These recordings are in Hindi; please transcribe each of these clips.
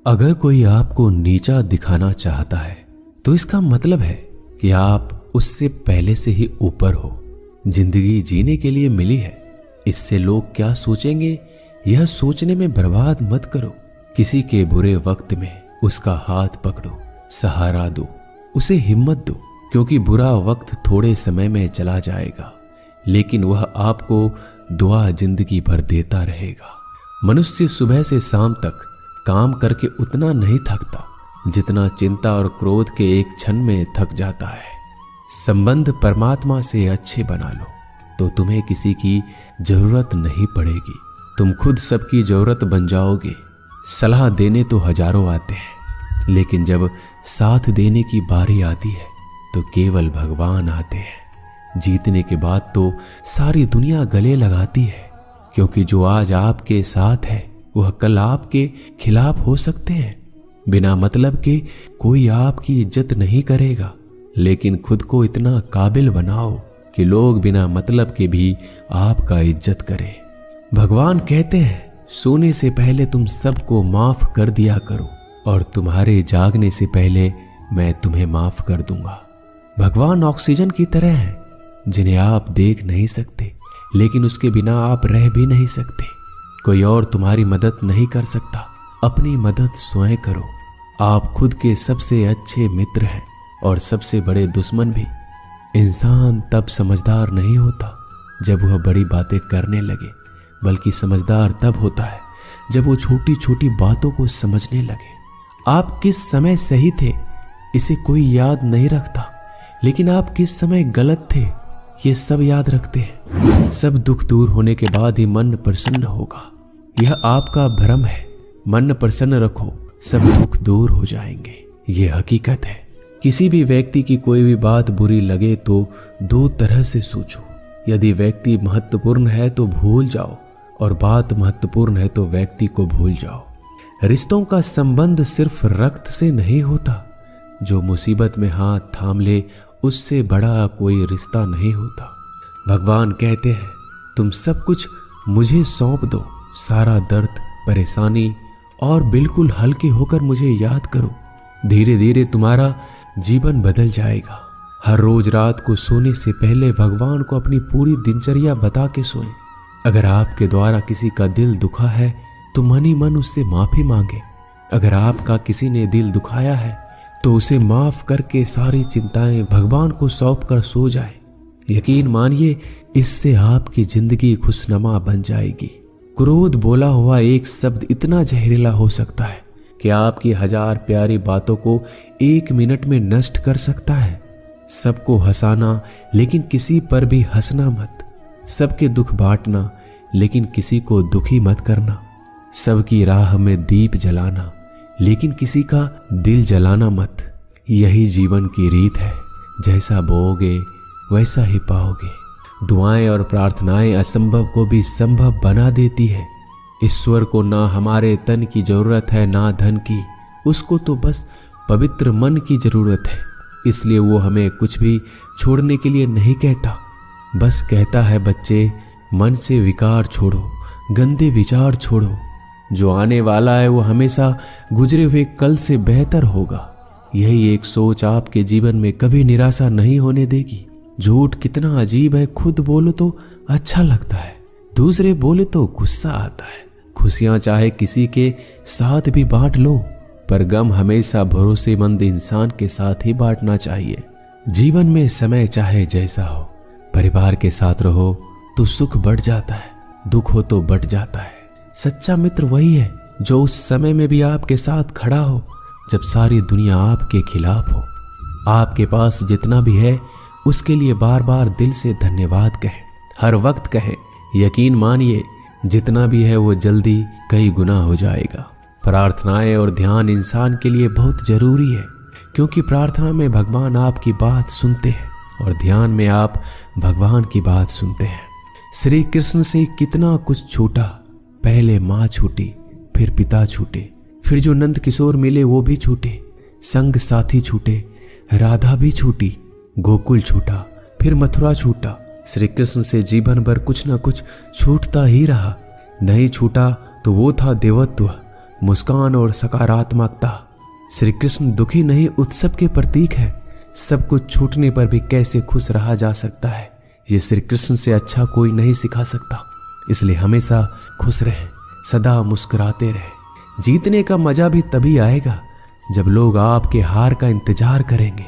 अगर कोई आपको नीचा दिखाना चाहता है तो इसका मतलब है कि आप उससे पहले से ही ऊपर हो। जिंदगी जीने के लिए मिली है, इससे लोग क्या सोचेंगे यह सोचने में बर्बाद मत करो। किसी के बुरे वक्त में उसका हाथ पकड़ो, सहारा दो, उसे हिम्मत दो, क्योंकि बुरा वक्त थोड़े समय में चला जाएगा लेकिन वह आपको दुआ जिंदगी भर देता रहेगा। मनुष्य सुबह से शाम तक काम करके उतना नहीं थकता जितना चिंता और क्रोध के एक क्षण में थक जाता है। संबंध परमात्मा से अच्छे बना लो तो तुम्हें किसी की जरूरत नहीं पड़ेगी, तुम खुद सबकी जरूरत बन जाओगे। सलाह देने तो हजारों आते हैं लेकिन जब साथ देने की बारी आती है तो केवल भगवान आते हैं। जीतने के बाद तो सारी दुनिया गले लगाती है, क्योंकि जो आज आपके साथ है वह कल आपके खिलाफ हो सकते हैं। बिना मतलब के कोई आपकी इज्जत नहीं करेगा, लेकिन खुद को इतना काबिल बनाओ कि लोग बिना मतलब के भी आपका इज्जत करें। भगवान कहते हैं सोने से पहले तुम सबको माफ कर दिया करो और तुम्हारे जागने से पहले मैं तुम्हें माफ कर दूंगा। भगवान ऑक्सीजन की तरह है जिन्हें आप देख नहीं सकते लेकिन उसके बिना आप रह भी नहीं सकते। कोई और तुम्हारी मदद नहीं कर सकता, अपनी मदद स्वयं करो। आप खुद के सबसे अच्छे मित्र हैं और सबसे बड़े दुश्मन भी। इंसान तब समझदार नहीं होता जब वह बड़ी बातें करने लगे, बल्कि समझदार तब होता है जब वो छोटी छोटी बातों को समझने लगे। आप किस समय सही थे इसे कोई याद नहीं रखता, लेकिन आप किस समय गलत थे ये सब याद रखते हैं। सब दुख दूर होने के बाद ही मन प्रसन्न होगा, यह आपका भ्रम है। मन प्रसन्न रखो, सब दुख दूर हो जाएंगे, ये हकीकत है। किसी भी व्यक्ति की कोई भी बात बुरी लगे तो दो तरह से सोचो। यदि व्यक्ति महत्वपूर्ण है तो भूल जाओ और बात महत्वपूर्ण है तो व्यक्ति को भूल जाओ। रिश्तों का संबंध सिर्फ रक्त से नहीं होता, जो मुसीबत में हाथ थाम ले उससे बड़ा कोई रिश्ता नहीं होता। भगवान कहते हैं तुम सब कुछ मुझे सौंप दो, सारा दर्द परेशानी, और बिल्कुल हल्के होकर मुझे याद करो। धीरे धीरे तुम्हारा जीवन बदल जाएगा। हर रोज रात को सोने से पहले भगवान को अपनी पूरी दिनचर्या बता के सोएं। अगर आपके द्वारा किसी का दिल दुखा है तो मन ही मन उससे माफी मांगे। अगर आपका किसी ने दिल दुखाया है तो उसे माफ करके सारी चिंताएं भगवान को सौंप कर सो जाए। यकीन मानिए इससे आपकी जिंदगी खुशनुमा बन जाएगी। क्रोध बोला हुआ एक शब्द इतना जहरीला हो सकता है कि आपकी हजार प्यारी बातों को एक मिनट में नष्ट कर सकता है। सबको हंसाना लेकिन किसी पर भी हंसना मत। सबके दुख बांटना लेकिन किसी को दुखी मत करना। सबकी राह में दीप जलाना लेकिन किसी का दिल जलाना मत। यही जीवन की रीत है, जैसा बोओगे वैसा ही पाओगे। दुआएं और प्रार्थनाएं असंभव को भी संभव बना देती है। ईश्वर को ना हमारे तन की जरूरत है ना धन की, उसको तो बस पवित्र मन की जरूरत है। इसलिए वो हमें कुछ भी छोड़ने के लिए नहीं कहता, बस कहता है बच्चे मन से विकार छोड़ो, गंदे विचार छोड़ो। जो आने वाला है वो हमेशा गुजरे हुए कल से बेहतर होगा। यही एक सोच आपके जीवन में कभी निराशा नहीं होने देगी। झूठ कितना अजीब है, खुद बोलो तो अच्छा लगता है, दूसरे बोले तो गुस्सा आता है। खुशियां चाहे किसी के साथ भी बांट लो, पर गम हमेशा भरोसेमंद इंसान के साथ ही बांटना चाहिए। जीवन में समय चाहे जैसा हो, परिवार के साथ रहो तो सुख बढ़ जाता है, दुख हो तो बढ़ जाता है। सच्चा मित्र वही है जो उस समय में भी आपके साथ खड़ा हो जब सारी दुनिया आपके खिलाफ हो। आपके पास जितना भी है उसके लिए बार बार दिल से धन्यवाद कहें, हर वक्त कहें। यकीन मानिए जितना भी है वो जल्दी कई गुना हो जाएगा। प्रार्थनाएं और ध्यान इंसान के लिए बहुत जरूरी है, क्योंकि प्रार्थना में भगवान आपकी बात सुनते हैं और ध्यान में आप भगवान की बात सुनते हैं। श्री कृष्ण से कितना कुछ छूटा, पहले माँ छूटी, फिर पिता छूटे, फिर जो नंद किशोर मिले वो भी छूटे, संग साथी छूटे, राधा भी छूटी, गोकुल छूटा, फिर मथुरा छूटा। श्री कृष्ण से जीवन भर कुछ न कुछ छूटता ही रहा। नहीं छूटा तो वो था देवत्व, मुस्कान और सकारात्मकता। श्री कृष्ण दुखी नहीं, उत्सव के प्रतीक है। सब कुछ छूटने पर भी कैसे खुश रहा जा सकता है, ये श्री कृष्ण से अच्छा कोई नहीं सिखा सकता। इसलिए हमेशा खुश रहें, सदा मुस्कुराते रहें। जीतने का मजा भी तभी आएगा जब लोग आपके हार का इंतजार करेंगे।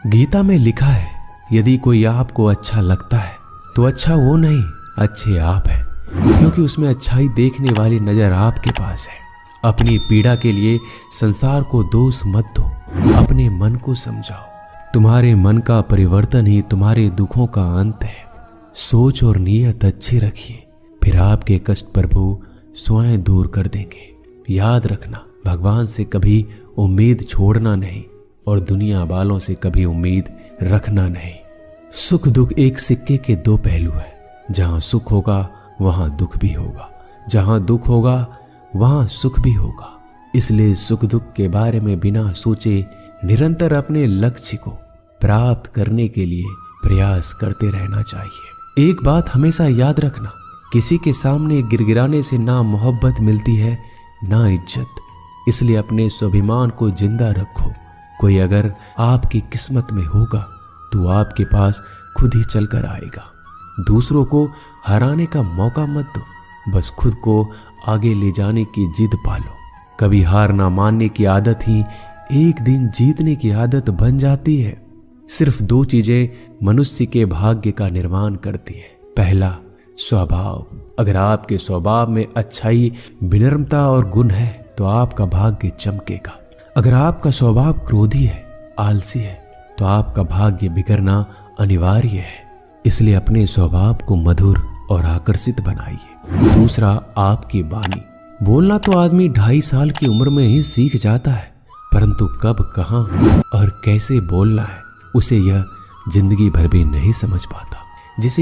गीता में लिखा है, यदि कोई आपको अच्छा लगता है तो अच्छा वो नहीं, अच्छे आप हैं, क्योंकि उसमें अच्छाई देखने वाली नजर आपके पास है। अपनी पीड़ा के लिए संसार को दोष मत दो, अपने मन को समझाओ। तुम्हारे मन का परिवर्तन ही तुम्हारे दुखों का अंत है। सोच और नीयत अच्छी रखिए, फिर आपके कष्ट प्रभु स्वयं दूर कर देंगे। याद रखना, भगवान से कभी उम्मीद छोड़ना नहीं और दुनिया वालों से कभी उम्मीद रखना नहीं। सुख दुख एक सिक्के के दो पहलू है। जहां सुख होगा वहां दुख भी होगा, जहां दुख होगा वहां सुख भी होगा। इसलिए सुख दुख के बारे में बिना सोचे निरंतर अपने लक्ष्य को प्राप्त करने के लिए प्रयास करते रहना चाहिए। एक बात हमेशा याद रखना, किसी के सामने गिड़गिड़ाने से ना मोहब्बत मिलती है ना इज्जत। इसलिए अपने स्वाभिमान को जिंदा रखो। कोई अगर आपकी किस्मत में होगा तो आपके पास खुद ही चलकर आएगा। दूसरों को हराने का मौका मत दो, बस खुद को आगे ले जाने की जिद पालो। कभी हार ना मानने की आदत ही एक दिन जीतने की आदत बन जाती है। सिर्फ दो चीजें मनुष्य के भाग्य का निर्माण करती है। पहला, स्वभाव। अगर आपके स्वभाव में अच्छाई, विनम्रता और गुण है तो आपका भाग्य चमकेगा। अगर आपका स्वभाव क्रोधी है, आलसी है, तो आपका भाग्य बिगड़ना अनिवार्य है। इसलिए अपने स्वभाव को मधुर और आकर्षित बनाइए। दूसरा, आपकी वाणी। बोलना तो आदमी 2.5 साल की उम्र में ही सीख जाता है, परंतु कब, कहां और कैसे बोलना है उसे यह जिंदगी भर भी नहीं समझ पाता। जिसे